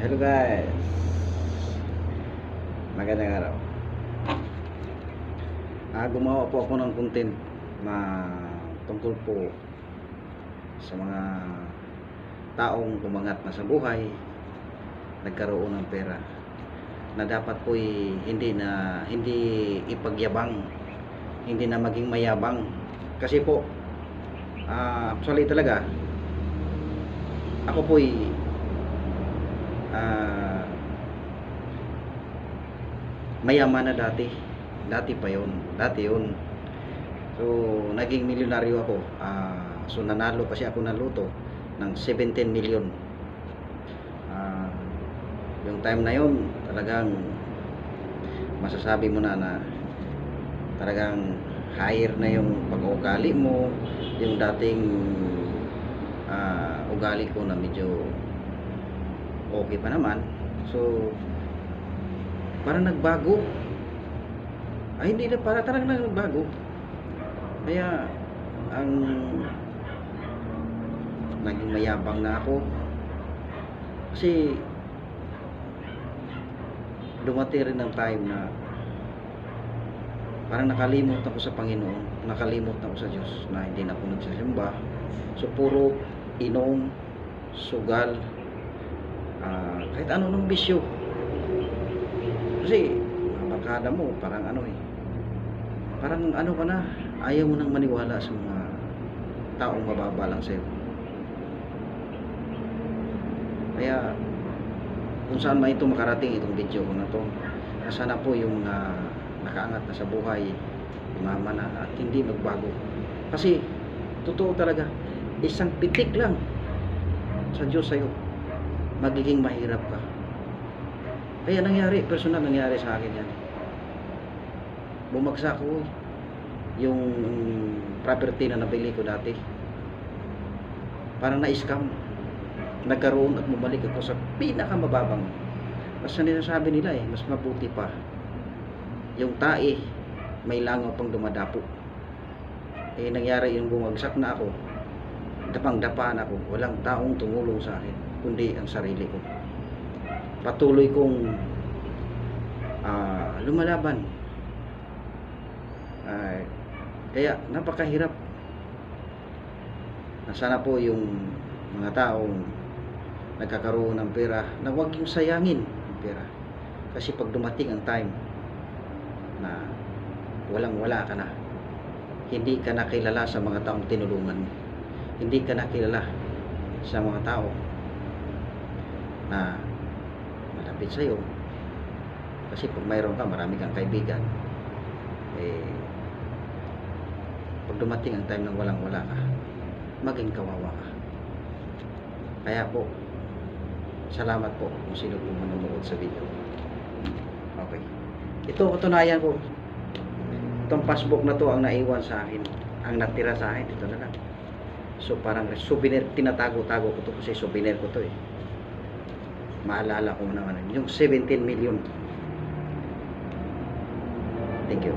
Hello guys, magandang araw. Gumawa po ako ng content na tungkol po sa mga taong umangat na sa buhay, nagkaroon ng pera, na dapat po hindi ipagyabang, hindi na maging mayabang. Kasi po actually talaga ako po mayaman na dati pa yun, so naging milyonaryo ako. So nanalo kasi ako ng loto ng 17 million. Yung time na yun talagang masasabi mo na talagang higher na yung pag-uugali mo. Yung dating ugali ko na medyo okay pa naman, so parang nagbago. Hindi na, para talagang nagbago. Kaya ang naging mayabang na ako kasi dumating rin ng time na parang nakalimot ako sa Panginoon, nakalimot ako sa Diyos, na hindi na ako nagsisimba. So puro inom, sugal, kahit ano nung bisyo. Kasi mga barkada mo parang parang ka na, ayaw mo nang maniwala sa mga taong mababa lang sa'yo. Kaya kung saan man ito makarating, itong video ko na to, sana po yung nakaangat na sa buhay, umama na at hindi magbago. Kasi totoo talaga, isang pitik lang sa Diyos sa'yo, magiging mahirap ka. Kaya personal nangyari sa akin yan. Bumagsak ko yung property na nabili ko dati, parang na-scam. Nagkaroon at bumalik ako sa pinakamababang. Mas sinasabi nila mas mabuti pa yung tae may langaw pang dumadapo. Nangyari yung bumagsak na ako, dapang-dapaan ako, walang taong tumulong sa akin kundi ang sarili ko. Patuloy kong lumalaban. Kaya napakahirap. Sana po yung mga taong nagkakaroon ng pera na huwag yung sayangin ang pera. Kasi pag dumating ang time na walang-wala ka na, hindi ka na kilala sa mga taong tinulungan mo, hindi ka na kilala sa mga tao na malapit sa'yo. Kasi pag mayroon ka, marami kang kaibigan, pag dumating ang time ng walang-wala ka, maging kawawa ka. Kaya po, salamat po kung sino po manonood sa video. Okay, ito katunayan ko, itong passbook na to ang naiwan sa akin, ang natira sa akin, ito na lang. So parang souvenir, tinatago-tago ko to kasi souvenir ko to maalala ko naman yung 17 million. Thank you.